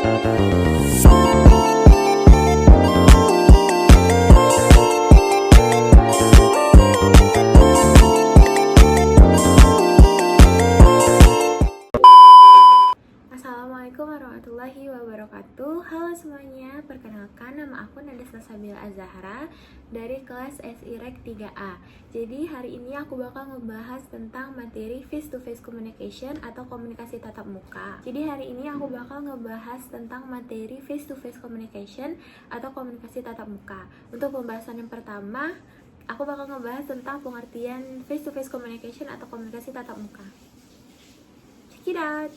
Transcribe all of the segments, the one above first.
Assalamualaikum warahmatullahi wabarakatuh. Halo semuanya, perkenalkan nama aku Nada Salsabila Azahra dari kelas SIREK 3A. Jadi hari ini aku bakal ngebahas tentang materi face to face communication atau komunikasi tatap muka. Jadi hari ini aku bakal ngebahas tentang materi face to face communication atau komunikasi tatap muka. Untuk pembahasan yang pertama, aku bakal ngebahas tentang pengertian face to face communication atau komunikasi tatap muka. Check it out.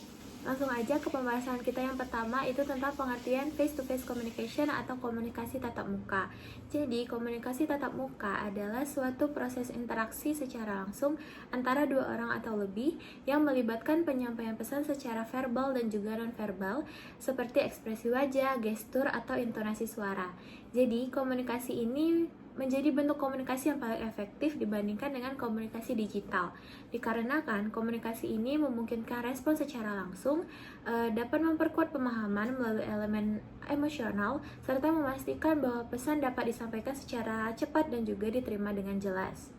Langsung aja ke pembahasan kita yang pertama, itu tentang pengertian face-to-face communication atau komunikasi tatap muka. Jadi, komunikasi tatap muka adalah suatu proses interaksi secara langsung antara dua orang atau lebih yang melibatkan penyampaian pesan secara verbal dan juga non-verbal, seperti ekspresi wajah, gestur, atau intonasi suara. Jadi, komunikasi ini menjadi bentuk komunikasi yang paling efektif dibandingkan dengan komunikasi digital. Dikarenakan komunikasi ini memungkinkan respon secara langsung, dapat memperkuat pemahaman melalui elemen emosional, serta memastikan bahwa pesan dapat disampaikan secara cepat dan juga diterima dengan jelas.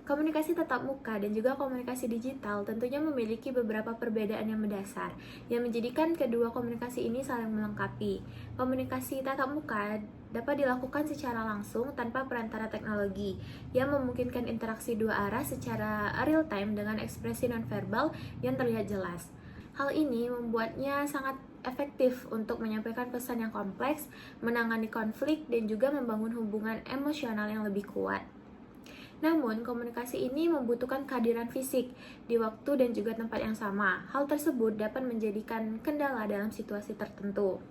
Komunikasi tatap muka dan juga komunikasi digital tentunya memiliki beberapa perbedaan yang mendasar, yang menjadikan kedua komunikasi ini saling melengkapi. Komunikasi tatap muka dapat dilakukan secara langsung tanpa perantara teknologi, yang memungkinkan interaksi dua arah secara real time dengan ekspresi nonverbal yang terlihat jelas. Hal ini membuatnya sangat efektif untuk menyampaikan pesan yang kompleks, menangani konflik, dan juga membangun hubungan emosional yang lebih kuat. Namun, komunikasi ini membutuhkan kehadiran fisik di waktu dan juga tempat yang sama. Hal tersebut dapat menjadikan kendala dalam situasi tertentu.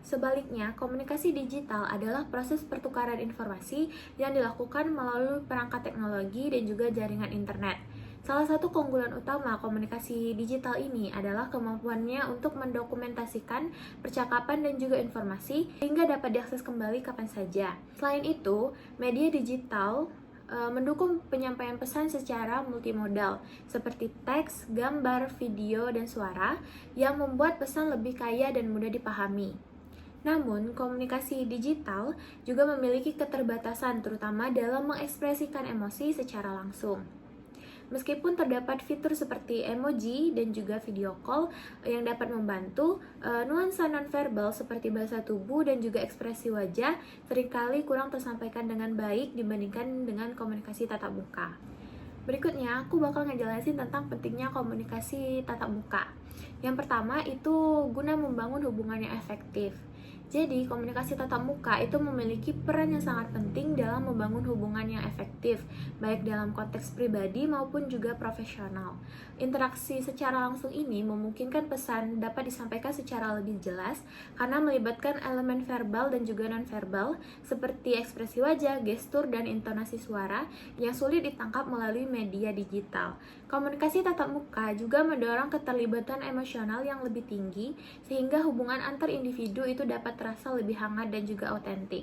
Sebaliknya, komunikasi digital adalah proses pertukaran informasi yang dilakukan melalui perangkat teknologi dan juga jaringan internet. Salah satu keunggulan utama komunikasi digital ini adalah kemampuannya untuk mendokumentasikan percakapan dan juga informasi sehingga dapat diakses kembali kapan saja. Selain itu, media digital mendukung penyampaian pesan secara multimodal seperti teks, gambar, video, dan suara yang membuat pesan lebih kaya dan mudah dipahami. Namun, komunikasi digital juga memiliki keterbatasan terutama dalam mengekspresikan emosi secara langsung. Meskipun terdapat fitur seperti emoji dan juga video call yang dapat membantu, nuansa nonverbal seperti bahasa tubuh dan juga ekspresi wajah seringkali kurang tersampaikan dengan baik dibandingkan dengan komunikasi tatap muka. Berikutnya, aku bakal ngejelasin tentang pentingnya komunikasi tatap muka. Yang pertama itu guna membangun hubungan yang efektif. Jadi, komunikasi tatap muka itu memiliki peran yang sangat penting dalam membangun hubungan yang efektif, baik dalam konteks pribadi maupun juga profesional. Interaksi secara langsung ini memungkinkan pesan dapat disampaikan secara lebih jelas karena melibatkan elemen verbal dan juga non-verbal seperti ekspresi wajah, gestur, dan intonasi suara yang sulit ditangkap melalui media digital. Komunikasi tatap muka juga mendorong keterlibatan emosional yang lebih tinggi sehingga hubungan antar individu itu dapat terasa lebih hangat dan juga otentik.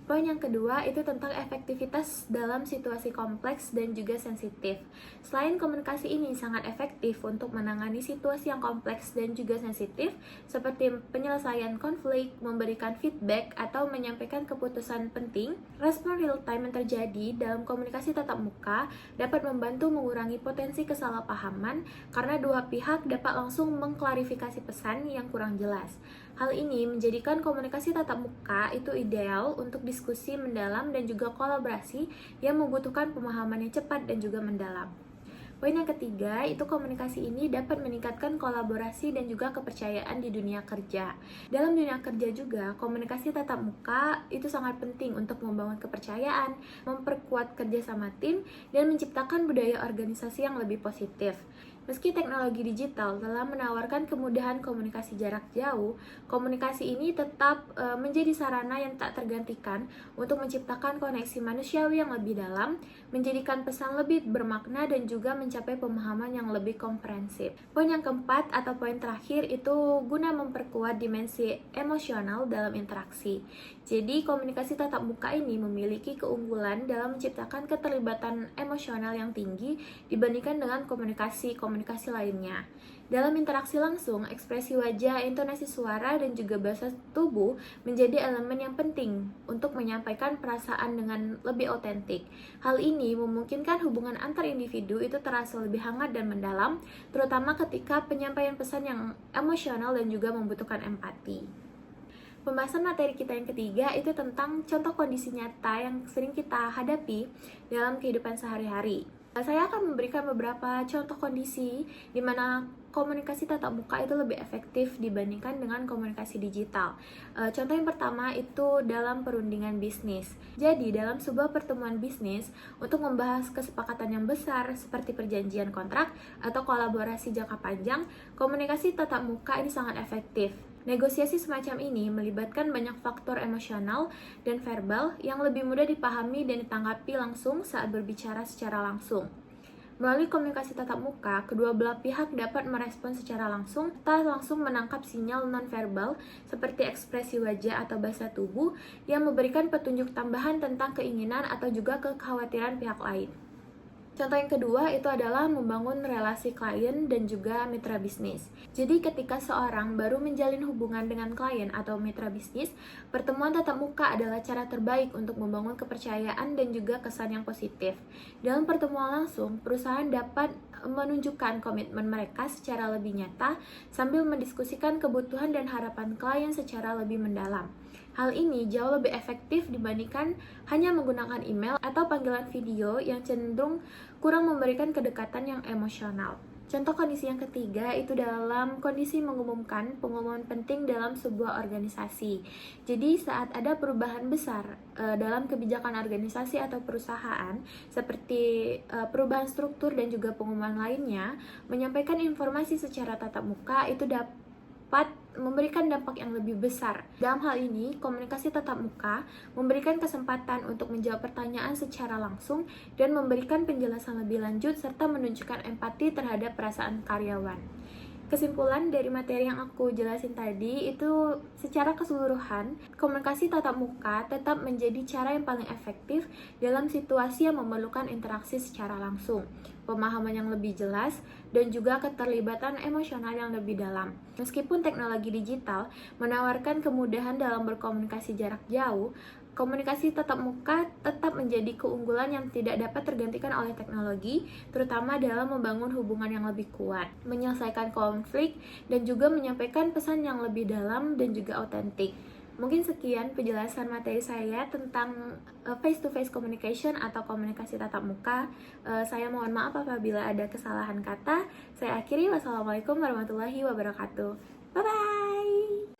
Poin yang kedua itu tentang efektivitas dalam situasi kompleks dan juga sensitif. Selain komunikasi ini sangat efektif untuk menangani situasi yang kompleks dan juga sensitif, seperti penyelesaian konflik, memberikan feedback, atau menyampaikan keputusan penting, respon real time yang terjadi dalam komunikasi tatap muka dapat membantu mengurangi potensi kesalahpahaman karena dua pihak dapat langsung mengklarifikasi pesan yang kurang jelas. Hal ini menjadikan komunikasi tatap muka itu ideal untuk diskusi mendalam dan juga kolaborasi yang membutuhkan pemahaman yang cepat dan juga mendalam. Poin yang ketiga, itu komunikasi ini dapat meningkatkan kolaborasi dan juga kepercayaan di dunia kerja. Dalam dunia kerja juga, komunikasi tatap muka itu sangat penting untuk membangun kepercayaan, memperkuat kerjasama tim, dan menciptakan budaya organisasi yang lebih positif. Meski teknologi digital telah menawarkan kemudahan komunikasi jarak jauh, komunikasi ini tetap menjadi sarana yang tak tergantikan untuk menciptakan koneksi manusiawi yang lebih dalam, menjadikan pesan lebih bermakna dan juga mencapai pemahaman yang lebih komprehensif. Poin yang keempat atau poin terakhir itu guna memperkuat dimensi emosional dalam interaksi. Jadi komunikasi tatap muka ini memiliki keunggulan dalam menciptakan keterlibatan emosional yang tinggi dibandingkan dengan komunikasi komunikasi lainnya. Dalam interaksi langsung, ekspresi wajah, intonasi suara, dan juga bahasa tubuh menjadi elemen yang penting untuk menyampaikan perasaan dengan lebih otentik. Hal ini memungkinkan hubungan antar individu itu terasa lebih hangat dan mendalam, terutama ketika penyampaian pesan yang emosional dan juga membutuhkan empati. Pembahasan materi kita yang ketiga itu tentang contoh kondisi nyata yang sering kita hadapi dalam kehidupan sehari-hari. Saya akan memberikan beberapa contoh kondisi di mana komunikasi tatap muka itu lebih efektif dibandingkan dengan komunikasi digital. Contoh yang pertama itu dalam perundingan bisnis. Jadi, dalam sebuah pertemuan bisnis, untuk membahas kesepakatan yang besar seperti perjanjian kontrak atau kolaborasi jangka panjang, komunikasi tatap muka ini sangat efektif. Negosiasi semacam ini melibatkan banyak faktor emosional dan verbal yang lebih mudah dipahami dan ditanggapi langsung saat berbicara secara langsung. Melalui komunikasi tatap muka, kedua belah pihak dapat merespon secara langsung atau langsung menangkap sinyal nonverbal seperti ekspresi wajah atau bahasa tubuh yang memberikan petunjuk tambahan tentang keinginan atau juga kekhawatiran pihak lain. Contoh yang kedua itu adalah membangun relasi klien dan juga mitra bisnis. Jadi ketika seorang baru menjalin hubungan dengan klien atau mitra bisnis, pertemuan tatap muka adalah cara terbaik untuk membangun kepercayaan dan juga kesan yang positif. Dalam pertemuan langsung, perusahaan dapat menunjukkan komitmen mereka secara lebih nyata sambil mendiskusikan kebutuhan dan harapan klien secara lebih mendalam. Hal ini jauh lebih efektif dibandingkan hanya menggunakan email atau panggilan video yang cenderung kurang memberikan kedekatan yang emosional. Contoh kondisi yang ketiga itu dalam kondisi mengumumkan pengumuman penting dalam sebuah organisasi. Jadi saat ada perubahan besar dalam kebijakan organisasi atau perusahaan seperti perubahan struktur dan juga pengumuman lainnya, menyampaikan informasi secara tatap muka itu dapat memberikan dampak yang lebih besar. Dalam hal ini, komunikasi tatap muka memberikan kesempatan untuk menjawab pertanyaan secara langsung dan memberikan penjelasan lebih lanjut serta menunjukkan empati terhadap perasaan karyawan. Kesimpulan dari materi yang aku jelasin tadi itu secara keseluruhan, komunikasi tatap muka tetap menjadi cara yang paling efektif dalam situasi yang memerlukan interaksi secara langsung, pemahaman yang lebih jelas, dan juga keterlibatan emosional yang lebih dalam. Meskipun teknologi digital menawarkan kemudahan dalam berkomunikasi jarak jauh, komunikasi tatap muka tetap menjadi keunggulan yang tidak dapat tergantikan oleh teknologi, terutama dalam membangun hubungan yang lebih kuat, menyelesaikan konflik, dan juga menyampaikan pesan yang lebih dalam dan juga otentik. Mungkin sekian penjelasan materi saya tentang face-to-face communication atau komunikasi tatap muka. Saya mohon maaf apabila ada kesalahan kata. Saya akhiri, wassalamualaikum warahmatullahi wabarakatuh. Bye-bye!